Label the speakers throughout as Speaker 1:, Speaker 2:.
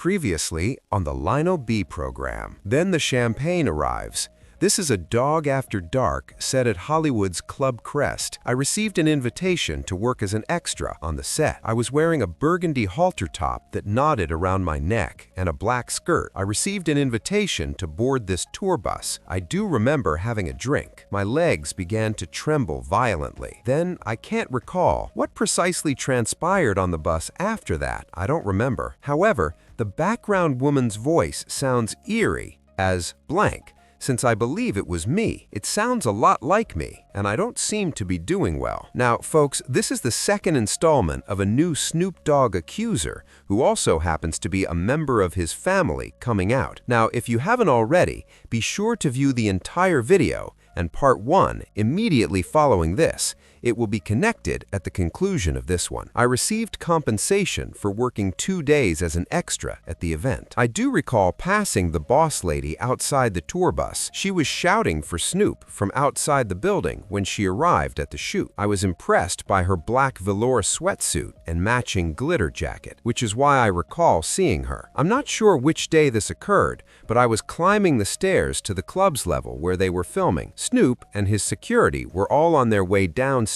Speaker 1: Previously on the Lino B program. Then the champagne arrives. This is a Dog After Dark set at Hollywood's Club Crest. I received an invitation to work as an extra on the set. I was wearing a burgundy halter top that knotted around my neck and a black skirt. I received an invitation to board this tour bus. I do remember having a drink. My legs began to tremble violently. Then I can't recall what precisely transpired on the bus after that. I don't remember. However, the background woman's voice sounds eerie as blank. Since I believe it was me. It sounds a lot like me, and I don't seem to be doing well. Now, folks, this is the second installment of a new Snoop Dogg accuser, who also happens to be a member of his family, coming out. Now, if you haven't already, be sure to view the entire video, and part 1 immediately following this. It will be connected at the conclusion of this one. I received compensation for working 2 days as an extra at the event. I do recall passing the boss lady outside the tour bus. She was shouting for Snoop from outside the building when she arrived at the shoot. I was impressed by her black velour sweatsuit and matching glitter jacket, which is why I recall seeing her. I'm not sure which day this occurred, but I was climbing the stairs to the club's level where they were filming. Snoop and his security were all on their way downstairs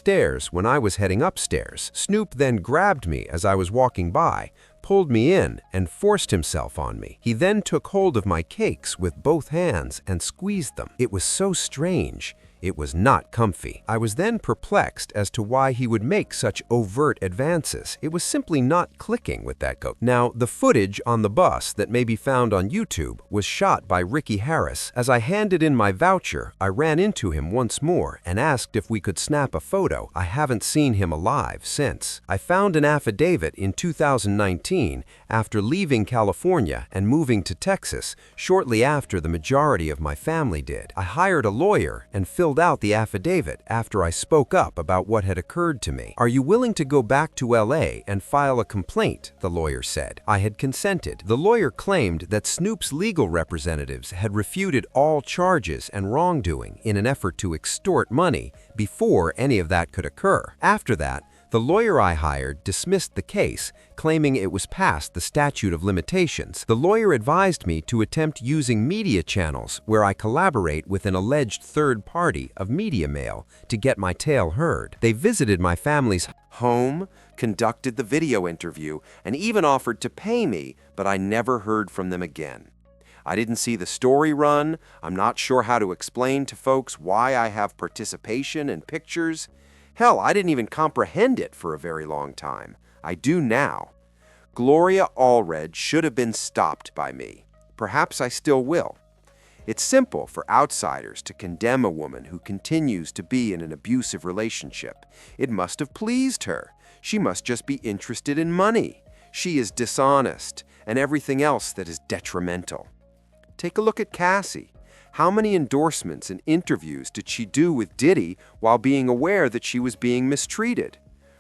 Speaker 1: when I was heading upstairs. Snoop then grabbed me as I was walking by, pulled me in, and forced himself on me. He then took hold of my cakes with both hands and squeezed them. It was so strange. It was not comfy. I was then perplexed as to why he would make such overt advances. It was simply not clicking with that goat. Now, the footage on the bus that may be found on YouTube was shot by Ricky Harris. As I handed in my voucher, I ran into him once more and asked if we could snap a photo. I haven't seen him alive since. I found an affidavit in 2019 after leaving California and moving to Texas shortly after the majority of my family did. I hired a lawyer and filled out the affidavit after I spoke up about what had occurred to me. "Are you willing to go back to LA and file a complaint?" the lawyer said. I had consented. The lawyer claimed that Snoop's legal representatives had refuted all charges and wrongdoing in an effort to extort money before any of that could occur. After that, the lawyer I hired dismissed the case, claiming it was past the statute of limitations. The lawyer advised me to attempt using media channels where I collaborate with an alleged third party of media mail to get my tale heard. They visited my family's home, conducted the video interview, and even offered to pay me, but I never heard from them again. I didn't see the story run. I'm not sure how to explain to folks why I have participation and pictures. Hell, I didn't even comprehend it for a very long time. I do now. Gloria Allred should have been stopped by me. Perhaps I still will. It's simple for outsiders to condemn a woman who continues to be in an abusive relationship. It must have pleased her. She must just be interested in money. She is dishonest and everything else that is detrimental. Take a look at Cassie. How many endorsements and interviews did she do with Diddy while being aware that she was being mistreated?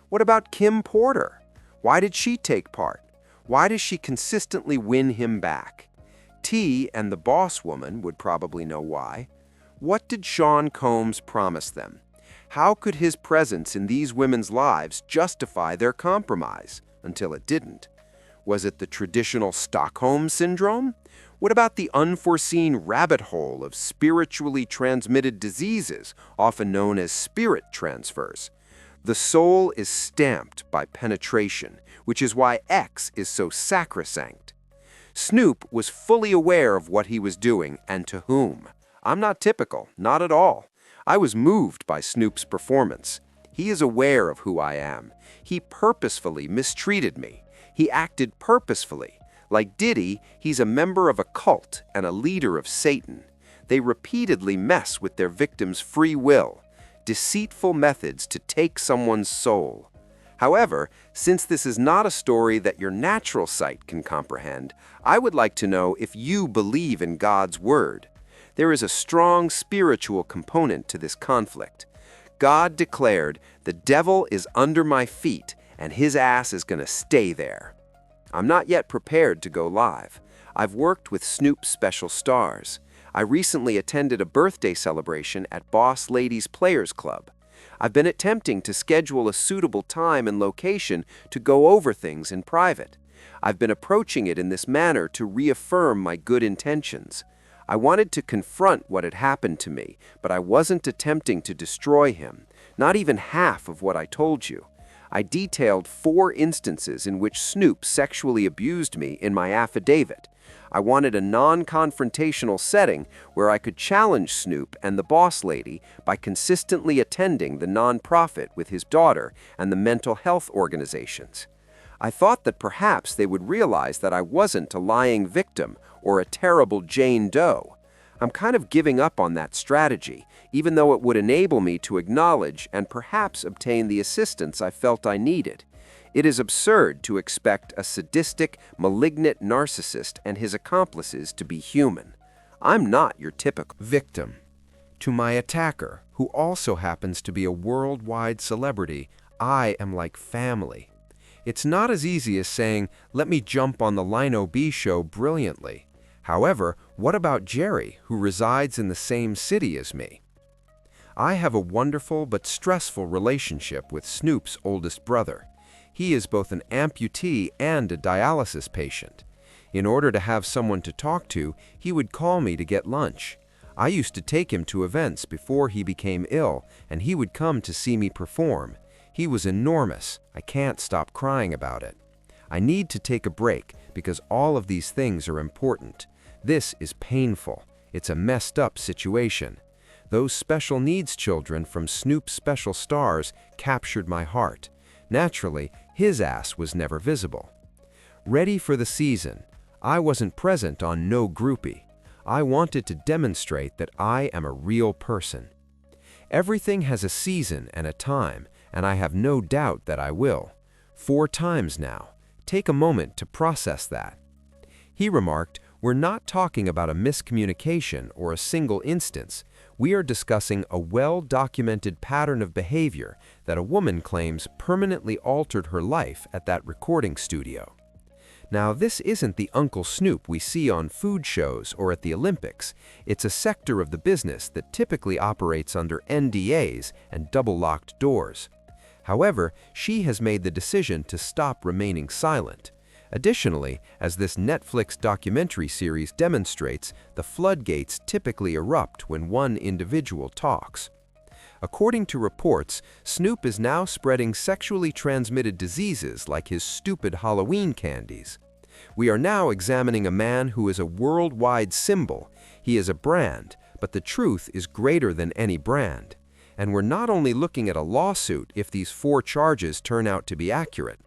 Speaker 1: What about Kim Porter? Why did she take part? Why does she consistently win him back? T and the boss woman would probably know why. What did Sean Combs promise them? How could his presence in these women's lives justify their compromise? Until it didn't. Was it the traditional Stockholm Syndrome? What about the unforeseen rabbit hole of spiritually transmitted diseases, often known as spirit transfers? The soul is stamped by penetration, which is why X is so sacrosanct. Snoop was fully aware of what he was doing and to whom. I'm not typical, not at all. I was moved by Snoop's performance. He is aware of who I am. He purposefully mistreated me. He acted purposefully. Like Diddy, he's a member of a cult and a leader of Satan. They repeatedly mess with their victims' free will, deceitful methods to take someone's soul. However, since this is not a story that your natural sight can comprehend, I would like to know if you believe in God's word. There is a strong spiritual component to this conflict. God declared, "The devil is under my feet, and his ass is going to stay there." I'm not yet prepared to go live. I've worked with Snoop's special stars. I recently attended a birthday celebration at Boss Ladies Players Club. I've been attempting to schedule a suitable time and location to go over things in private. I've been approaching it in this manner to reaffirm my good intentions. I wanted to confront what had happened to me, but I wasn't attempting to destroy him, not even half of what I told you. I detailed 4 instances in which Snoop sexually abused me in my affidavit. I wanted a non-confrontational setting where I could challenge Snoop and the boss lady by consistently attending the nonprofit with his daughter and the mental health organizations. I thought that perhaps they would realize that I wasn't a lying victim or a terrible Jane Doe. I'm kind of giving up on that strategy, even though it would enable me to acknowledge and perhaps obtain the assistance I felt I needed. It is absurd to expect a sadistic, malignant narcissist and his accomplices to be human. I'm not your typical victim. To my attacker, who also happens to be a worldwide celebrity, I am like family. It's not as easy as saying, let me jump on the Lino B show brilliantly. However, what about Jerry, who resides in the same city as me? I have a wonderful but stressful relationship with Snoop's oldest brother. He is both an amputee and a dialysis patient. In order to have someone to talk to, he would call me to get lunch. I used to take him to events before he became ill, and he would come to see me perform. He was enormous. I can't stop crying about it. I need to take a break because all of these things are important. This is painful. It's a messed up situation. Those special needs children from Snoop's Special Stars captured my heart. Naturally, his ass was never visible. Ready for the season. I wasn't present on No Groupie. I wanted to demonstrate that I am a real person. Everything has a season and a time, and I have no doubt that I will. 4 times now. Take a moment to process that. He remarked, we're not talking about a miscommunication or a single instance. We are discussing a well-documented pattern of behavior that a woman claims permanently altered her life at that recording studio. Now, this isn't the Uncle Snoop we see on food shows or at the Olympics. It's a sector of the business that typically operates under NDAs and double-locked doors. However, she has made the decision to stop remaining silent. Additionally, as this Netflix documentary series demonstrates, the floodgates typically erupt when one individual talks. According to reports, Snoop is now spreading sexually transmitted diseases like his stupid Halloween candies. We are now examining a man who is a worldwide symbol. He is a brand, but the truth is greater than any brand. And we're not only looking at a lawsuit if these 4 charges turn out to be accurate.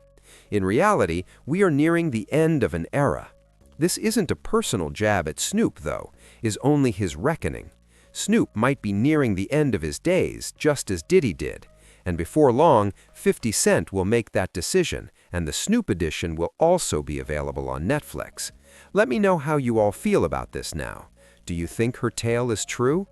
Speaker 1: In reality, we are nearing the end of an era. This isn't a personal jab at Snoop, though, is only his reckoning. Snoop might be nearing the end of his days, just as Diddy did. And before long, 50 Cent will make that decision, and the Snoop edition will also be available on Netflix. Let me know how you all feel about this now. Do you think her tale is true?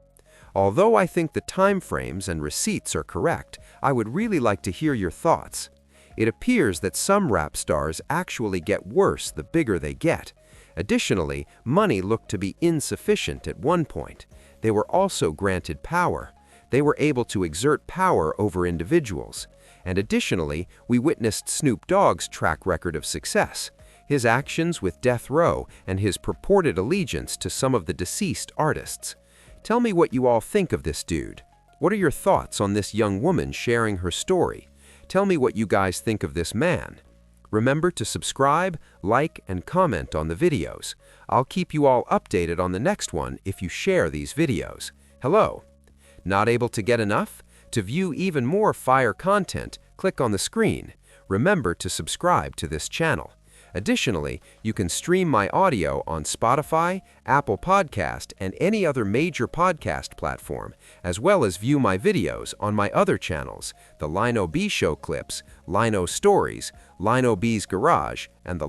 Speaker 1: Although I think the time frames and receipts are correct, I would really like to hear your thoughts. It appears that some rap stars actually get worse the bigger they get. Additionally, money looked to be insufficient at one point. They were also granted power. They were able to exert power over individuals. And additionally, we witnessed Snoop Dogg's track record of success, his actions with Death Row, and his purported allegiance to some of the deceased artists. Tell me what you all think of this dude. What are your thoughts on this young woman sharing her story? Tell me what you guys think of this man. Remember to subscribe, like, and comment on the videos. I'll keep you all updated on the next one if you share these videos. Hello. Not able to get enough? To view even more fire content, click on the screen. Remember to subscribe to this channel. Additionally, you can stream my audio on Spotify, Apple Podcast, and any other major podcast platform, as well as view my videos on my other channels, the Lino B Show Clips, Lino Stories, Lino B's Garage, and the